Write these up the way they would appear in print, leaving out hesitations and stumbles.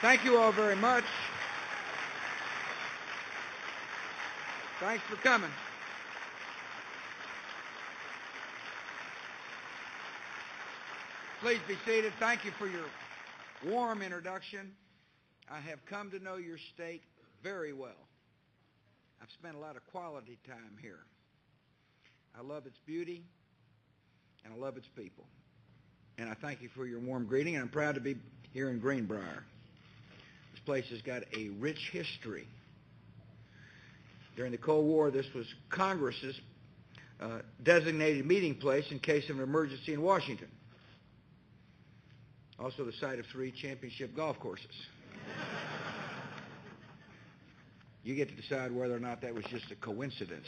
Thank you all very much. Thanks for coming. Please be seated. Thank you for your warm introduction. I have come to know your state very well. I've spent a lot of quality time here. I love its beauty, and I love its people. And I thank you for your warm greeting, and I'm proud to be here in Greenbrier. This place has got a rich history. During the Cold War, this was Congress's designated meeting place in case of an emergency in Washington. Also the site of 3 championship golf courses. You get to decide whether or not that was just a coincidence.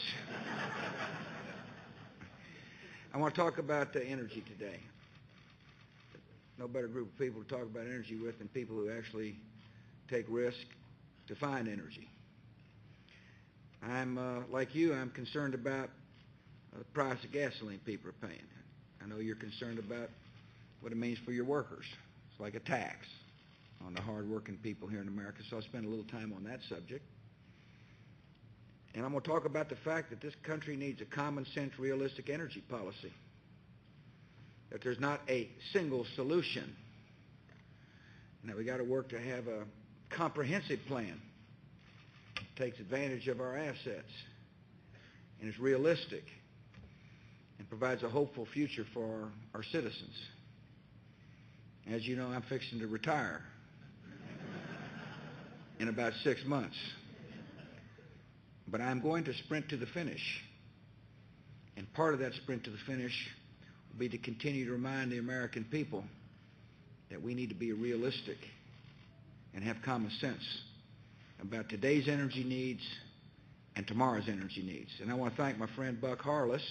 I want to talk about energy today. No better group of people to talk about energy with than people who actually take risk to find energy. I'm, like you, I'm concerned about the price of gasoline people are paying. I know you're concerned about what it means for your workers. It's like a tax on the hard-working people here in America, so I'll spend a little time on that subject. And I'm going to talk about the fact that this country needs a common-sense, realistic energy policy, that there's not a single solution, and that we got to work to have a comprehensive plan that takes advantage of our assets and is realistic and provides a hopeful future for our citizens. As you know, I'm fixing to retire in about 6 months. But I'm going to sprint to the finish. And part of that sprint to the finish will be to continue to remind the American people that we need to be realistic and have common sense about today's energy needs and tomorrow's energy needs. And I want to thank my friend Buck Harless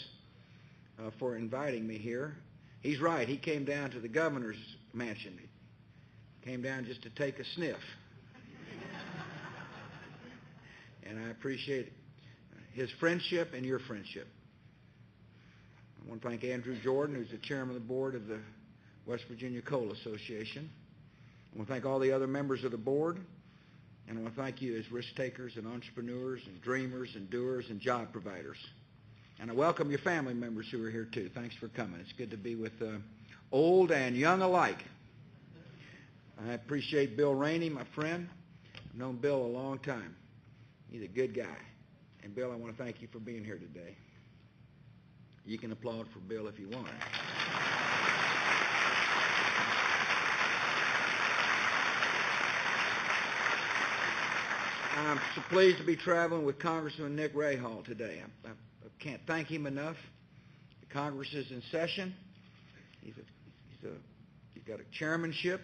for inviting me here. He's right. He came down to the governor's mansion. He came down just to take a sniff. And I appreciate his friendship and your friendship. I want to thank Andrew Jordan, who's the chairman of the board of the West Virginia Coal Association. I want to thank all the other members of the board. And I want to thank you as risk takers and entrepreneurs and dreamers and doers and job providers. And I welcome your family members who are here too. Thanks for coming. It's good to be with old and young alike. I appreciate Bill Rainey, my friend. I've known Bill a long time. He's a good guy. And Bill, I want to thank you for being here today. You can applaud for Bill if you want. I'm so pleased to be traveling with Congressman Nick Rahall today. I can't thank him enough. The Congress is in session. He's got a chairmanship,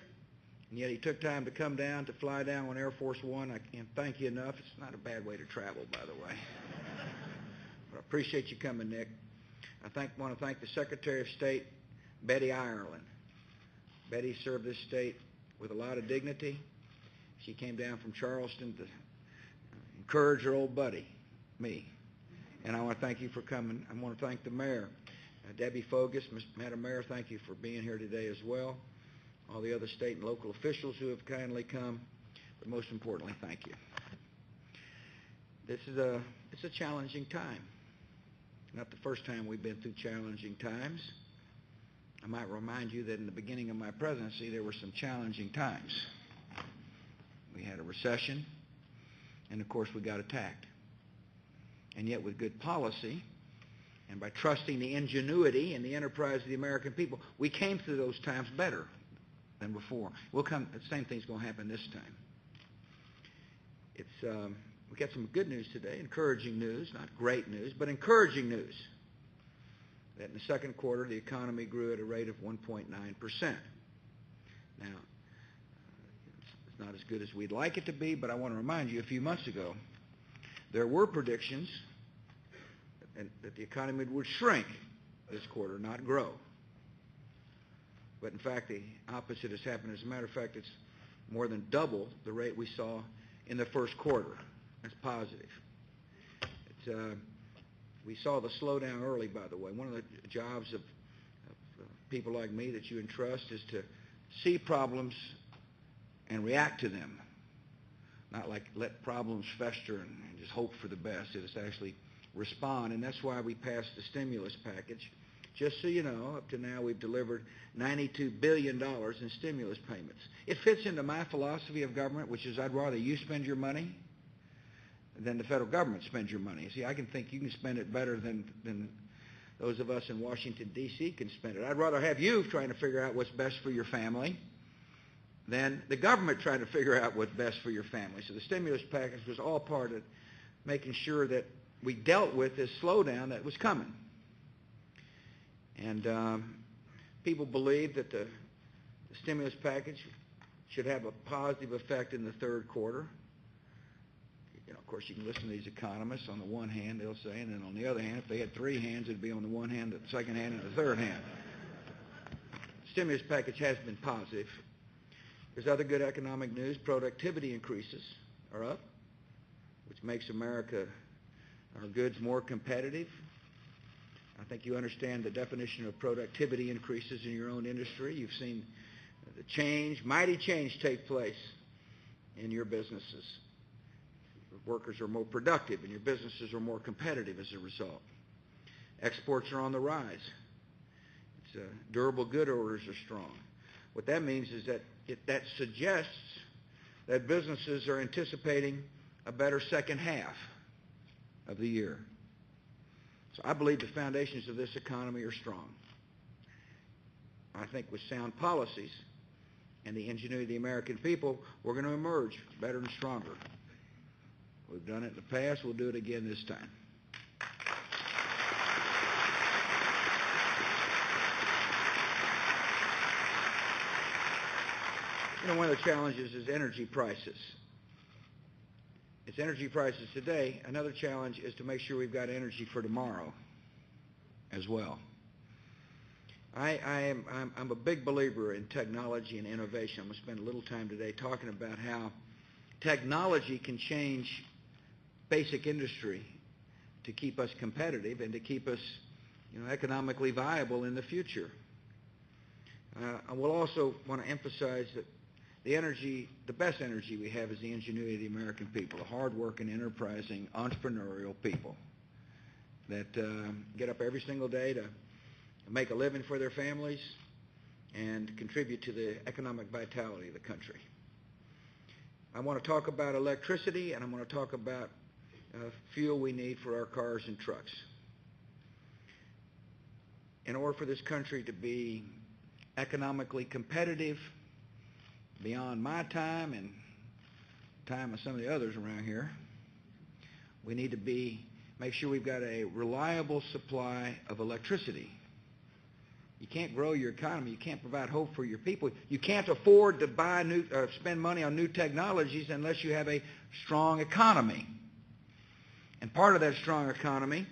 and yet he took time to come down, to fly down on Air Force One. I can't thank you enough. It's not a bad way to travel, by the way. But I appreciate you coming, Nick. I want to thank the Secretary of State, Betty Ireland. Betty served this state with a lot of dignity. She came down from Charleston to encourage her old buddy, me. And I want to thank you for coming. I want to thank the mayor, Debbie Fogus. Madam Mayor, thank you for being here today as well. All the other state and local officials who have kindly come. But most importantly, thank you. It's a challenging time. Not the first time we've been through challenging times. I might remind you that in the beginning of my presidency, there were some challenging times. We had a recession, and of course we got attacked. And yet with good policy, and by trusting the ingenuity and the enterprise of the American people, we came through those times better than before. The same thing's going to happen this time. We got some good news today, encouraging news, not great news, but encouraging news. That in the second quarter, the economy grew at a rate of 1.9%. Now, it's not as good as we'd like it to be, but I want to remind you, a few months ago, there were predictions that the economy would shrink this quarter, not grow. But in fact, the opposite has happened. As a matter of fact, it's more than double the rate we saw in the first quarter. That's positive. We saw the slowdown early, by the way. One of the jobs of people like me that you entrust is to see problems and react to them. Not like let problems fester and just hope for the best. It is actually respond, and that's why we passed the stimulus package. Just so you know, up to now we've delivered $92 billion in stimulus payments. It fits into my philosophy of government, which is I'd rather you spend your money than the federal government spend your money. See, I can think you can spend it better than those of us in Washington, D.C. can spend it. I'd rather have you trying to figure out what's best for your family than the government trying to figure out what's best for your family. So the stimulus package was all part of making sure that we dealt with this slowdown that was coming. And people believe that the stimulus package should have a positive effect in the third quarter. You know, of course, you can listen to these economists. On the one hand, they'll say, and then on the other hand, if they had three hands, it'd be on the one hand, the second hand, and the third hand. The stimulus package has been positive. There's other good economic news. Productivity increases are up, which makes America, our goods, more competitive. I think you understand the definition of productivity increases in your own industry. You've seen the change, mighty change take place in your businesses. Your workers are more productive and your businesses are more competitive as a result. Exports are on the rise. Durable good orders are strong. What that means is that that suggests that businesses are anticipating a better second half of the year. So I believe the foundations of this economy are strong. I think with sound policies and the ingenuity of the American people, we're going to emerge better and stronger. We've done it in the past. We'll do it again this time. You know, one of the challenges is energy prices. It's energy prices today. Another challenge is to make sure we've got energy for tomorrow as well. I'm a big believer in technology and innovation. I'm going to spend a little time today talking about how technology can change basic industry to keep us competitive and to keep us, economically viable in the future. I will also want to emphasize that the best energy we have is the ingenuity of the American people, the hard-working, enterprising, entrepreneurial people that get up every single day to make a living for their families and contribute to the economic vitality of the country. I want to talk about electricity, and I want to talk about fuel we need for our cars and trucks. In order for this country to be economically competitive, beyond my time and time of some of the others around here, we need to make sure we've got a reliable supply of electricity. You can't grow your economy. You can't provide hope for your people. You can't afford to spend money on new technologies unless you have a strong economy. And part of that strong economy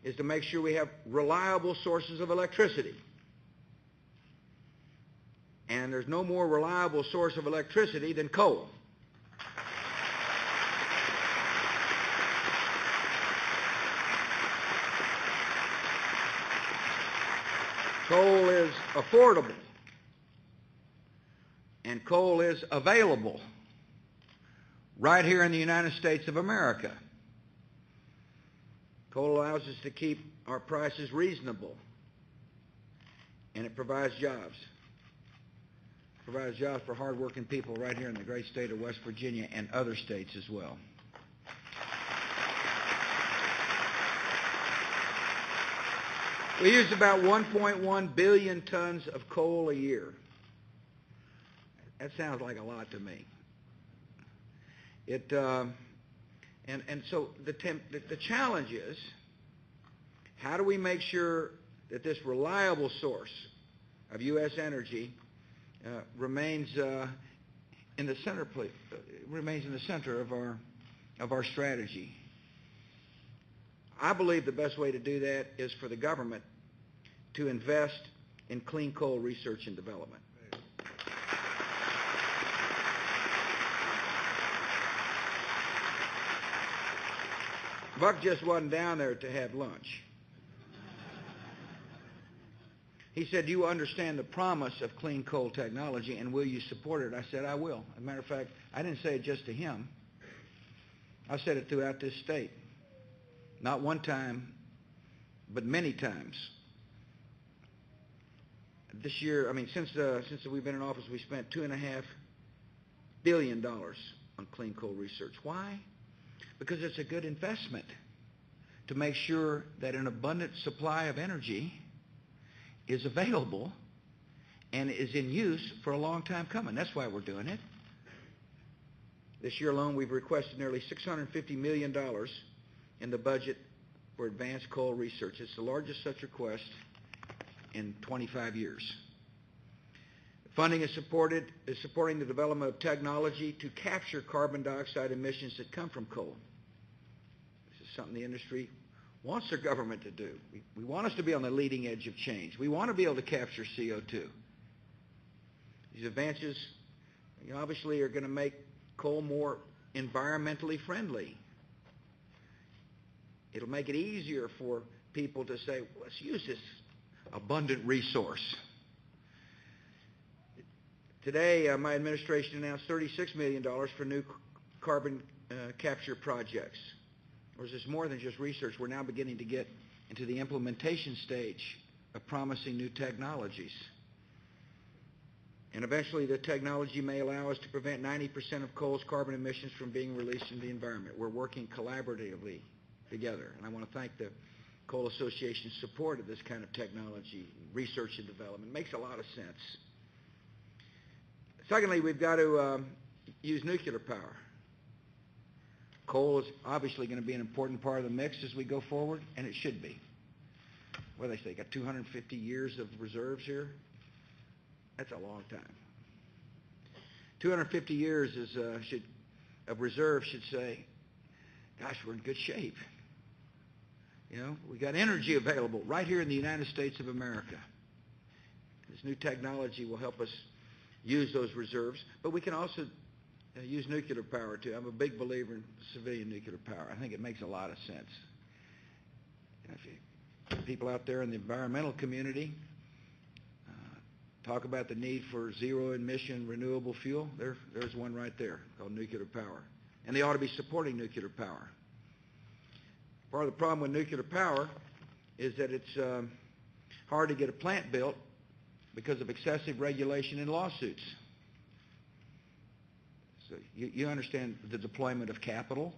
is to make sure we have reliable sources of electricity. And there's no more reliable source of electricity than coal. Coal is affordable, and coal is available right here in the United States of America. Coal allows us to keep our prices reasonable, and it provides jobs. It provides jobs for hard-working people right here in the great state of West Virginia and other states as well. We use about 1.1 billion tons of coal a year. That sounds like a lot to me. So the challenge is, how do we make sure that this reliable source of U.S. energy remains in the center of our strategy? I believe the best way to do that is for the government to invest in clean coal research and development. Buck just wasn't down there to have lunch. He said, "Do you understand the promise of clean coal technology, and will you support it?" I said, "I will." As a matter of fact, I didn't say it just to him. I said it throughout this state. Not one time, but many times. This year, since we've been in office, we spent $2.5 billion on clean coal research. Why? Because it's a good investment to make sure that an abundant supply of energy is available and is in use for a long time coming. That's why we're doing it. This year alone, we've requested nearly $650 million in the budget for advanced coal research. It's the largest such request in 25 years. Funding is supporting the development of technology to capture carbon dioxide emissions that come from coal. This is something the industry wants their government to do. We want us to be on the leading edge of change. We want to be able to capture CO2. These advances, obviously are going to make coal more environmentally friendly. It'll make it easier for people to say, let's use this abundant resource. Today, my administration announced $36 million for new carbon capture projects. Of course, it's more than just research. We're now beginning to get into the implementation stage of promising new technologies. And eventually, the technology may allow us to prevent 90% of coal's carbon emissions from being released into the environment. We're working collaboratively together, and I want to thank the Coal Association's support of this kind of technology, research and development. It makes a lot of sense. Secondly, we've got to use nuclear power. Coal is obviously going to be an important part of the mix as we go forward, and it should be. What do they say? Got 250 years of reserves here? That's a long time. 250 years of reserves should say, gosh, we're in good shape. We got energy available right here in the United States of America. This new technology will help us use those reserves, but we can also use nuclear power too. I'm a big believer in civilian nuclear power. I think it makes a lot of sense. If people out there in the environmental community talk about the need for zero-emission renewable fuel, there's one right there called nuclear power. And they ought to be supporting nuclear power. Part of the problem with nuclear power is that it's hard to get a plant built because of excessive regulation and lawsuits. So you understand the deployment of capital.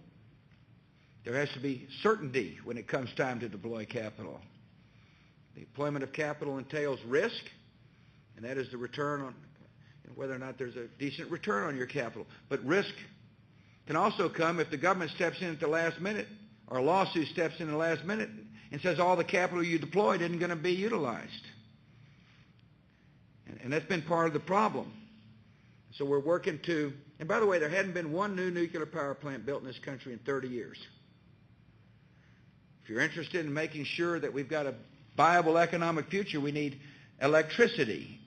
There has to be certainty when it comes time to deploy capital. The deployment of capital entails risk, and that is the return on whether or not there's a decent return on your capital. But risk can also come if the government steps in at the last minute, or a lawsuit steps in at the last minute and says all the capital you deployed isn't going to be utilized. And that's been part of the problem. So we're working to, and by the way, there hadn't been one new nuclear power plant built in this country in 30 years. If you're interested in making sure that we've got a viable economic future, we need electricity.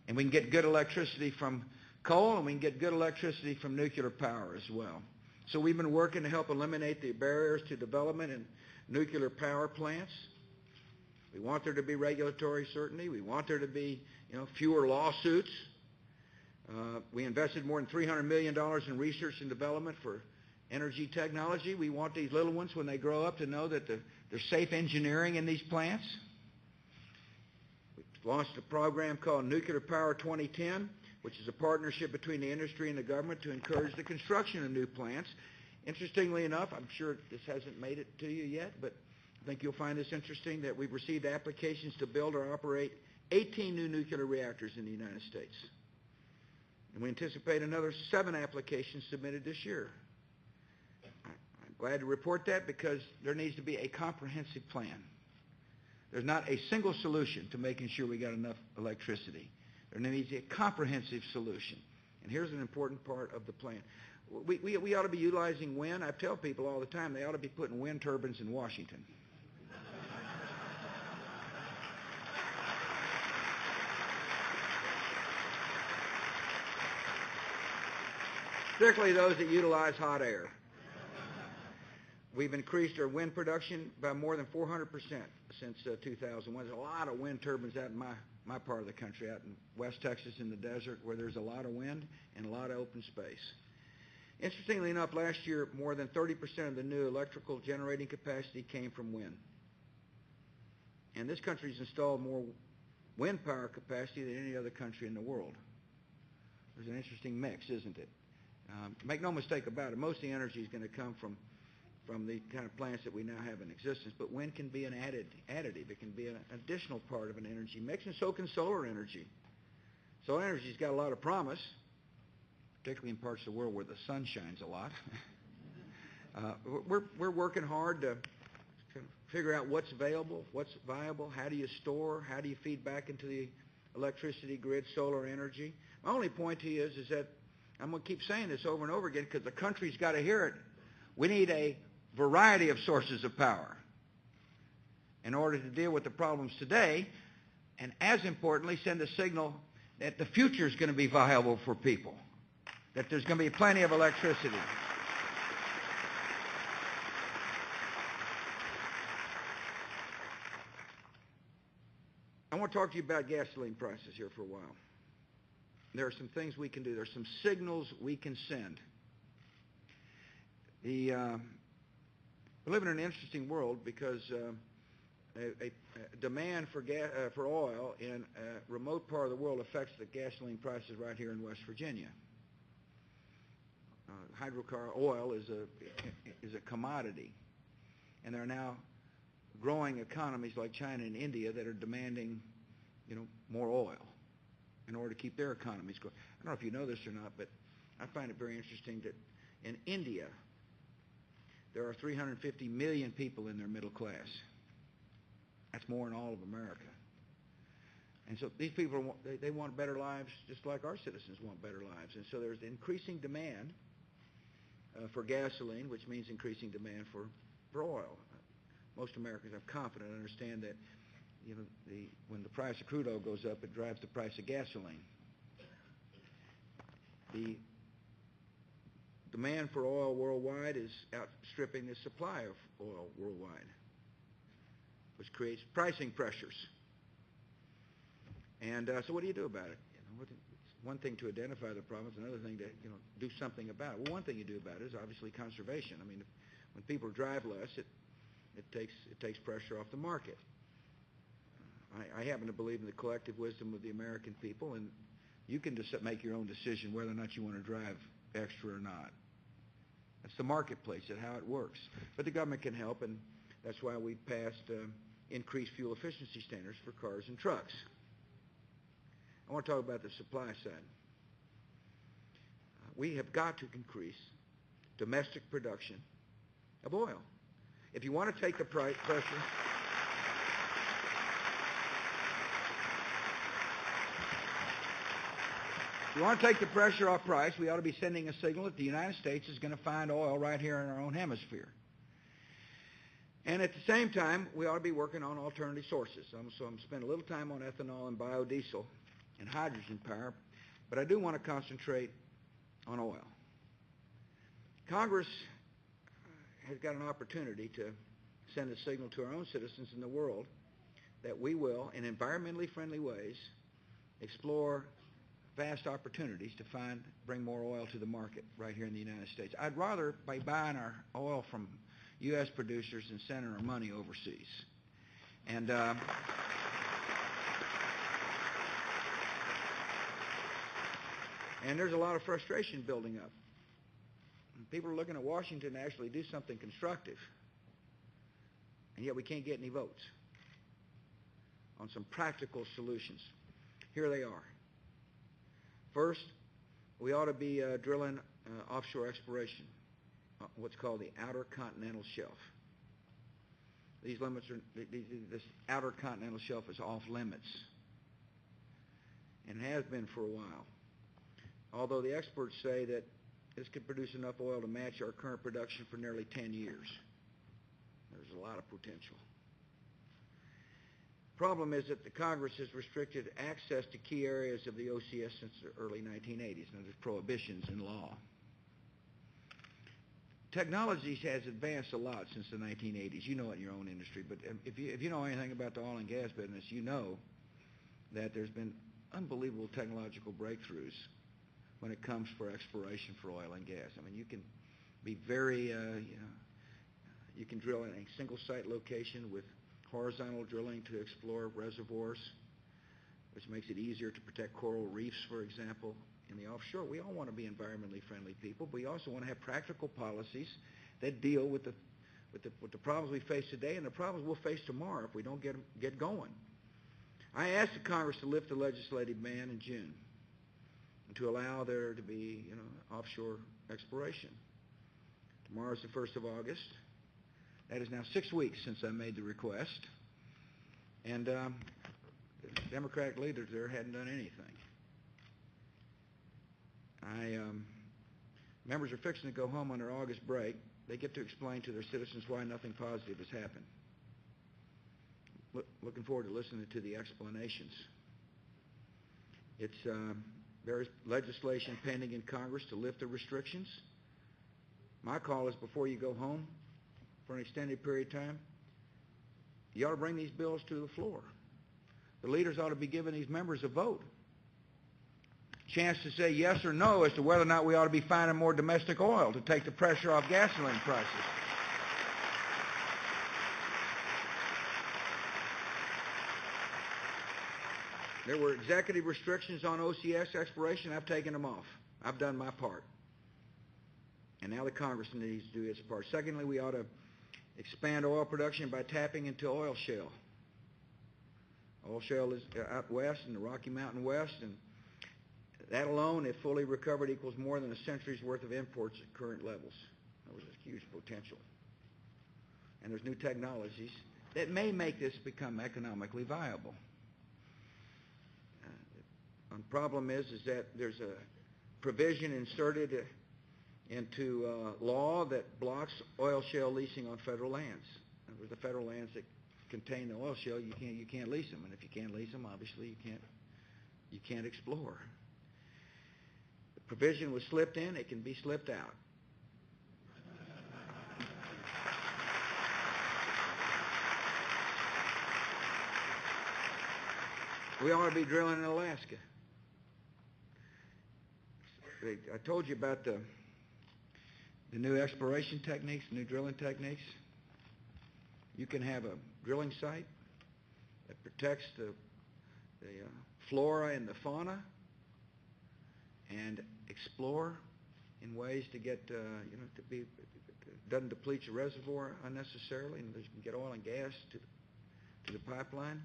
And we can get good electricity from coal, and we can get good electricity from nuclear power as well. So we've been working to help eliminate the barriers to development in nuclear power plants. We want there to be regulatory certainty. We want there to be, fewer lawsuits. We invested more than $300 million in research and development for energy technology. We want these little ones, when they grow up, to know that there's safe engineering in these plants. We launched a program called Nuclear Power 2010, which is a partnership between the industry and the government to encourage the construction of new plants. Interestingly enough, I'm sure this hasn't made it to you yet, but I think you'll find this interesting, that we've received applications to build or operate 18 new nuclear reactors in the United States. And we anticipate another 7 applications submitted this year. I'm glad to report that, because there needs to be a comprehensive plan. There's not a single solution to making sure we got enough electricity. There needs a comprehensive solution. And here's an important part of the plan. We ought to be utilizing wind. I tell people all the time they ought to be putting wind turbines in Washington. Particularly those that utilize hot air. We've increased our wind production by more than 400% since 2001. There's a lot of wind turbines out in my part of the country, out in West Texas in the desert, where there's a lot of wind and a lot of open space. Interestingly enough, last year, more than 30% of the new electrical generating capacity came from wind. And this country's installed more wind power capacity than any other country in the world. There's an interesting mix, isn't it? Make no mistake about it, most of the energy is going to come from the kind of plants that we now have in existence, but wind can be an additive. It can be an additional part of an energy mix, and so can solar energy. Solar energy's got a lot of promise, particularly in parts of the world where the sun shines a lot. We're working hard to figure out what's available, what's viable, how do you store, how do you feed back into the electricity grid solar energy. My only point to you is that I'm going to keep saying this over and over again because the country's got to hear it. We need a variety of sources of power in order to deal with the problems today, and as importantly, send a signal that the future is going to be viable for people, that there's going to be plenty of electricity. I want to talk to you about gasoline prices here for a while. There are some things we can do. There are some signals we can send. We live in an interesting world because a demand for oil in a remote part of the world affects the gasoline prices right here in West Virginia. Hydrocarbon oil is a commodity, and there are now growing economies like China and India that are demanding, more oil in order to keep their economies going. I don't know if you know this or not, but I find it very interesting that in India, there are 350 million people in their middle class. That's more than all of America. And so these people, they want better lives just like our citizens want better lives. And so there's increasing demand for gasoline, which means increasing demand for oil. Most Americans, I'm confident, understand that when the price of crude oil goes up, it drives the price of gasoline. The demand for oil worldwide is outstripping the supply of oil worldwide, which creates pricing pressures. And so what do you do about it? It's one thing to identify the problem. It's another thing to do something about it. Well, one thing you do about it is obviously conservation. I mean, when people drive less, it takes pressure off the market. I happen to believe in the collective wisdom of the American people, and you can just make your own decision whether or not you want to drive extra or not. That's the marketplace, that's how it works. But the government can help, and that's why we passed increased fuel efficiency standards for cars and trucks. I want to talk about the supply side. We have got to increase domestic production of oil. If you want to take the pressure... If you want to take the pressure off price, we ought to be sending a signal that the United States is going to find oil right here in our own hemisphere. And at the same time, we ought to be working on alternative sources. So I'm spending a little time on ethanol and biodiesel and hydrogen power, but I do want to concentrate on oil. Congress has got an opportunity to send a signal to our own citizens in the world that we will, in environmentally friendly ways, explore vast opportunities to bring more oil to the market right here in the United States. I'd rather by buying our oil from U.S. producers and sending our money overseas. And there's a lot of frustration building up. People are looking at Washington to actually do something constructive, and yet we can't get any votes on some practical solutions. Here they are. First, we ought to be drilling offshore exploration, what's called the Outer Continental Shelf. These limits this Outer Continental Shelf is off limits, and has been for a while. Although the experts say that this could produce enough oil to match our current production for nearly 10 years. There's a lot of potential. Problem is that the Congress has restricted access to key areas of the OCS since the early 1980s. Now, there's prohibitions in law. technology has advanced a lot since the 1980s. You know it in your own industry, but if you know anything about the oil and gas business, you know that there's been unbelievable technological breakthroughs when it comes for exploration for oil and gas. I mean, you can be very, you can drill in a single site location with horizontal drilling to explore reservoirs, which makes it easier to protect coral reefs, for example, in the offshore. We all want to be environmentally friendly people, but we also want to have practical policies that deal with the problems we face today and the problems we'll face tomorrow if we don't get going. I asked the Congress to lift the legislative ban in June and to allow there to be, offshore exploration. Tomorrow's the 1st of August. That is now 6 weeks since I made the request, and the Democratic leaders there hadn't done anything. Members are fixing to go home on their August break. They get to explain to their citizens why nothing positive has happened. Looking forward to listening to the explanations. There is legislation pending in Congress to lift the restrictions. My call is before you go home for an extended period of time, you ought to bring these bills to the floor. The leaders ought to be giving these members a vote. Chance to say yes or no as to whether or not we ought to be finding more domestic oil to take the pressure off gasoline prices. There were executive restrictions on OCS exploration. I've taken them off. I've done my part. And now the Congress needs to do its part. Secondly, we ought to expand oil production by tapping into oil shale. Oil shale is out west in the Rocky Mountain West, and that alone, if fully recovered, equals more than a century's worth of imports at current levels. That was a huge potential. And there's new technologies that may make this become economically viable. The problem is that there's a provision inserted into law that blocks oil shale leasing on federal lands. In other words, the federal lands that contain the oil shale, you can't lease them, and if you can't lease them, obviously you can't explore. The provision was slipped in; it can be slipped out. We ought to be drilling in Alaska. I told you about the new exploration techniques, new drilling techniques. You can have a drilling site that protects the flora and the fauna and explore in ways to get, doesn't deplete your reservoir unnecessarily, and you can get oil and gas to the pipeline.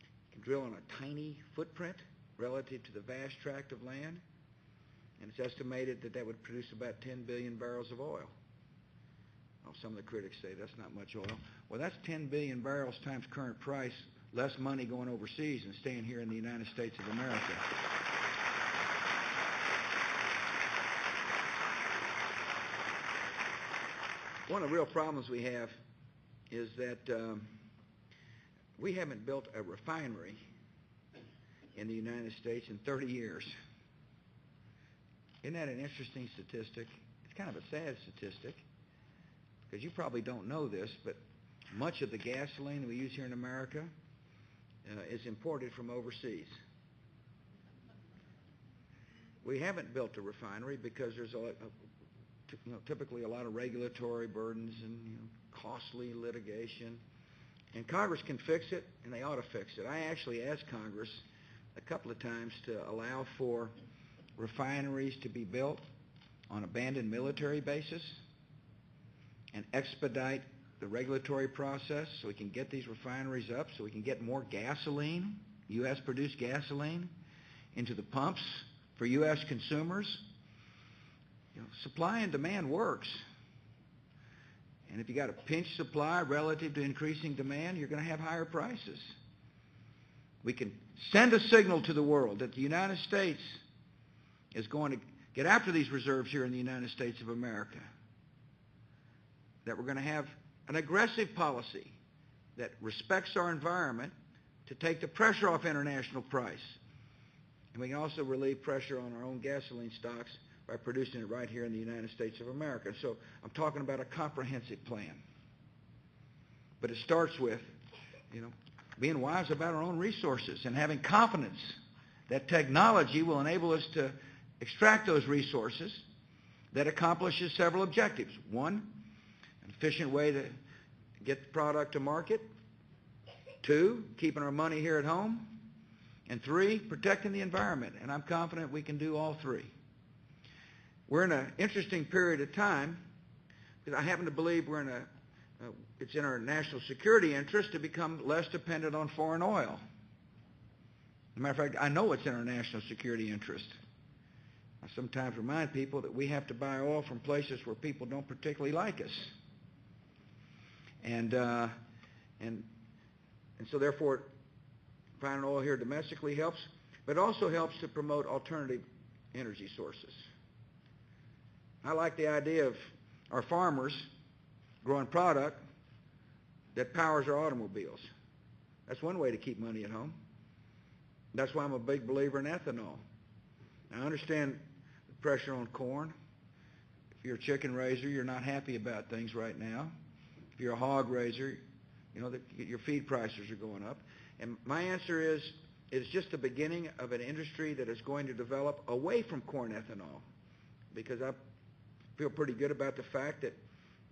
You can drill on a tiny footprint relative to the vast tract of land. And it's estimated that would produce about 10 billion barrels of oil. Well, some of the critics say that's not much oil. Well, that's 10 billion barrels times current price, less money going overseas and staying here in the United States of America. One of the real problems we have is that we haven't built a refinery in the United States in 30 years. Isn't that an interesting statistic? It's kind of a sad statistic, because you probably don't know this, but much of the gasoline we use here in America is imported from overseas. We haven't built a refinery because there's typically a lot of regulatory burdens and costly litigation. And Congress can fix it, and they ought to fix it. I actually asked Congress a couple of times to allow for refineries to be built on abandoned military bases and expedite the regulatory process so we can get these refineries up, so we can get more gasoline, U.S.-produced gasoline, into the pumps for U.S. consumers. Supply and demand works. And if you got a pinch supply relative to increasing demand, you're going to have higher prices. We can send a signal to the world that the United States is going to get after these reserves here in the United States of America, that we're going to have an aggressive policy that respects our environment to take the pressure off international price And we can also relieve pressure on our own gasoline stocks by producing it right here in the United States of America. So I'm talking about a comprehensive plan. But it starts with, being wise about our own resources and having confidence that technology will enable us to extract those resources that accomplishes several objectives. One, an efficient way to get the product to market. Two, keeping our money here at home. And three, protecting the environment. And I'm confident we can do all three. We're in an interesting period of time because I happen to believe it's in our national security interest to become less dependent on foreign oil. As a matter of fact, I know it's in our national security interest. I sometimes remind people that we have to buy oil from places where people don't particularly like us. And so therefore, finding oil here domestically helps, but it also helps to promote alternative energy sources. I like the idea of our farmers growing product that powers our automobiles. That's one way to keep money at home. That's why I'm a big believer in ethanol. I understand the pressure on corn. If you're a chicken raiser, you're not happy about things right now. If you're a hog raiser, your feed prices are going up. And my answer is, it's just the beginning of an industry that is going to develop away from corn ethanol, because I feel pretty good about the fact that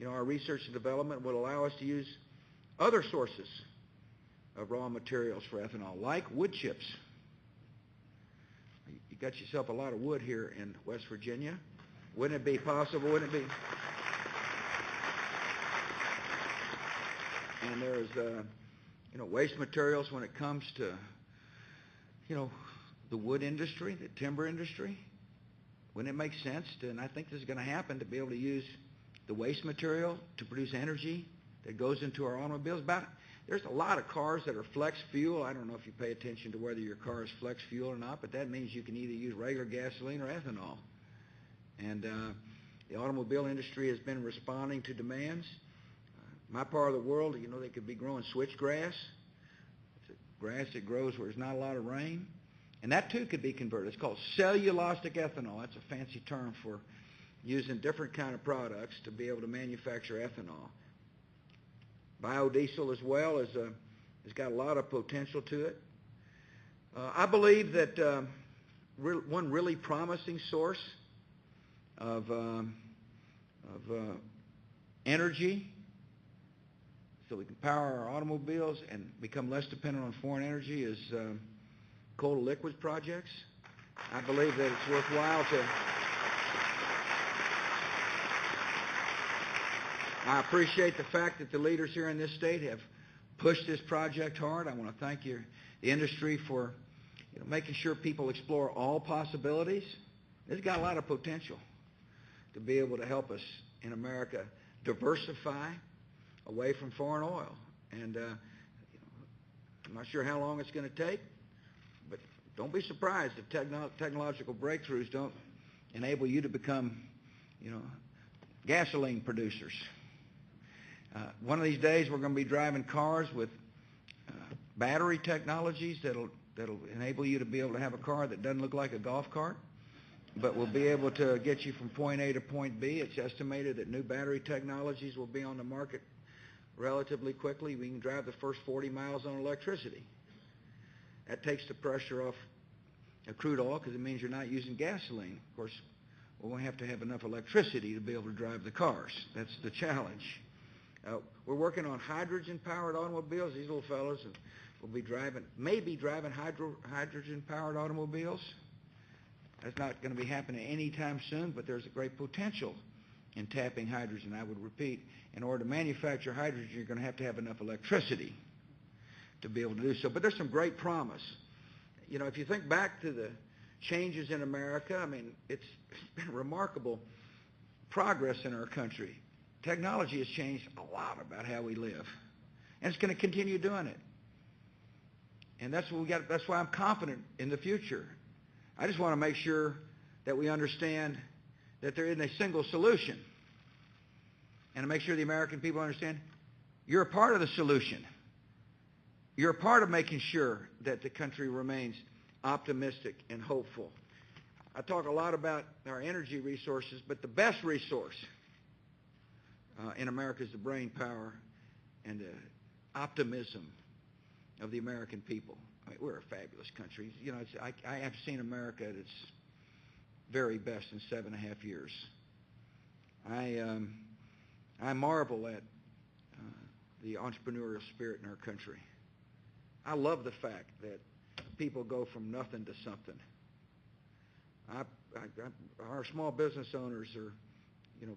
our research and development will allow us to use other sources of raw materials for ethanol, like wood chips. You got yourself a lot of wood here in West Virginia. Wouldn't it be possible? Wouldn't it be? And there's waste materials when it comes to the wood industry, the timber industry. Wouldn't it make sense and I think this is going to happen, to be able to use the waste material to produce energy that goes into our automobiles? There's a lot of cars that are flex fuel. I don't know if you pay attention to whether your car is flex fuel or not, but that means you can either use regular gasoline or ethanol. And the automobile industry has been responding to demands. My part of the world, they could be growing switchgrass. It's a grass that grows where there's not a lot of rain. And that too could be converted. It's called cellulosic ethanol. That's a fancy term for using different kind of products to be able to manufacture ethanol. Biodiesel as well has got a lot of potential to it. I believe that one really promising source of energy, so we can power our automobiles and become less dependent on foreign energy, is coal to liquids projects. I believe that it's worthwhile to. I appreciate the fact that the leaders here in this state have pushed this project hard. I want to thank the industry for making sure people explore all possibilities. It's got a lot of potential to be able to help us in America diversify away from foreign oil. And I'm not sure how long it's going to take, but don't be surprised if technological breakthroughs don't enable you to become, gasoline producers. One of these days, we're going to be driving cars with battery technologies that'll enable you to be able to have a car that doesn't look like a golf cart, but will be able to get you from point A to point B. It's estimated that new battery technologies will be on the market relatively quickly. We can drive the first 40 miles on electricity. That takes the pressure off crude oil because it means you're not using gasoline. Of course, we're going to have enough electricity to be able to drive the cars. That's the challenge. We're working on hydrogen-powered automobiles. These little fellows will be maybe driving hydrogen-powered automobiles. That's not going to be happening anytime soon, but there's a great potential in tapping hydrogen. I would repeat, in order to manufacture hydrogen, you're going to have enough electricity to be able to do so. But there's some great promise. If you think back to the changes in America, it's been remarkable progress in our country. Technology has changed a lot about how we live, and it's going to continue doing it. And that's what we got. That's why I'm confident in the future. I just want to make sure that we understand that there isn't a single solution, and to make sure the American people understand you're a part of the solution. You're a part of making sure that the country remains optimistic, and hopeful. I talk a lot about our energy resources, but the best resource in America is the brain power and the optimism of the American people. I mean, we're a fabulous country. You know, I have seen America at its very best in 7.5 years. I marvel at the entrepreneurial spirit in our country. I love the fact that people go from nothing to something. Our small business owners are,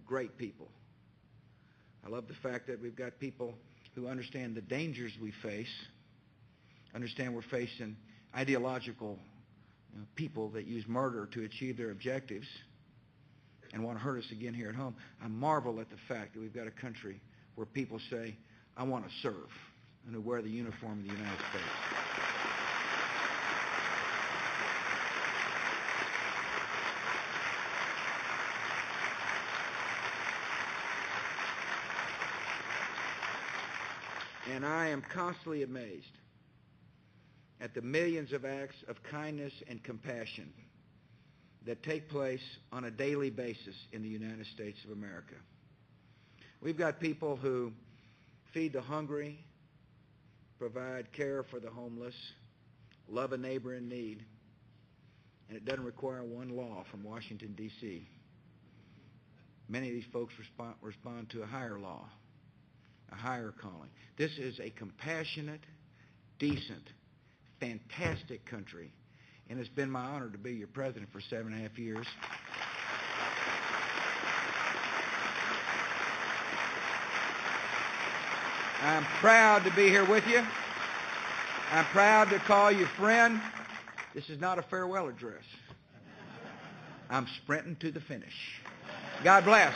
great people. I love the fact that we've got people who understand the dangers we face, understand we're facing ideological people that use murder to achieve their objectives and want to hurt us again here at home. I marvel at the fact that we've got a country where people say, I want to serve, and who wear the uniform of the United States. And I am constantly amazed at the millions of acts of kindness and compassion that take place on a daily basis in the United States of America. We've got people who feed the hungry, provide care for the homeless, love a neighbor in need, and it doesn't require one law from Washington, D.C. Many of these folks respond to a higher law, a higher calling. This is a compassionate, decent, fantastic country, and it's been my honor to be your president for 7.5 years. I'm proud to be here with you. I'm proud to call you friend. This is not a farewell address. I'm sprinting to the finish. God bless.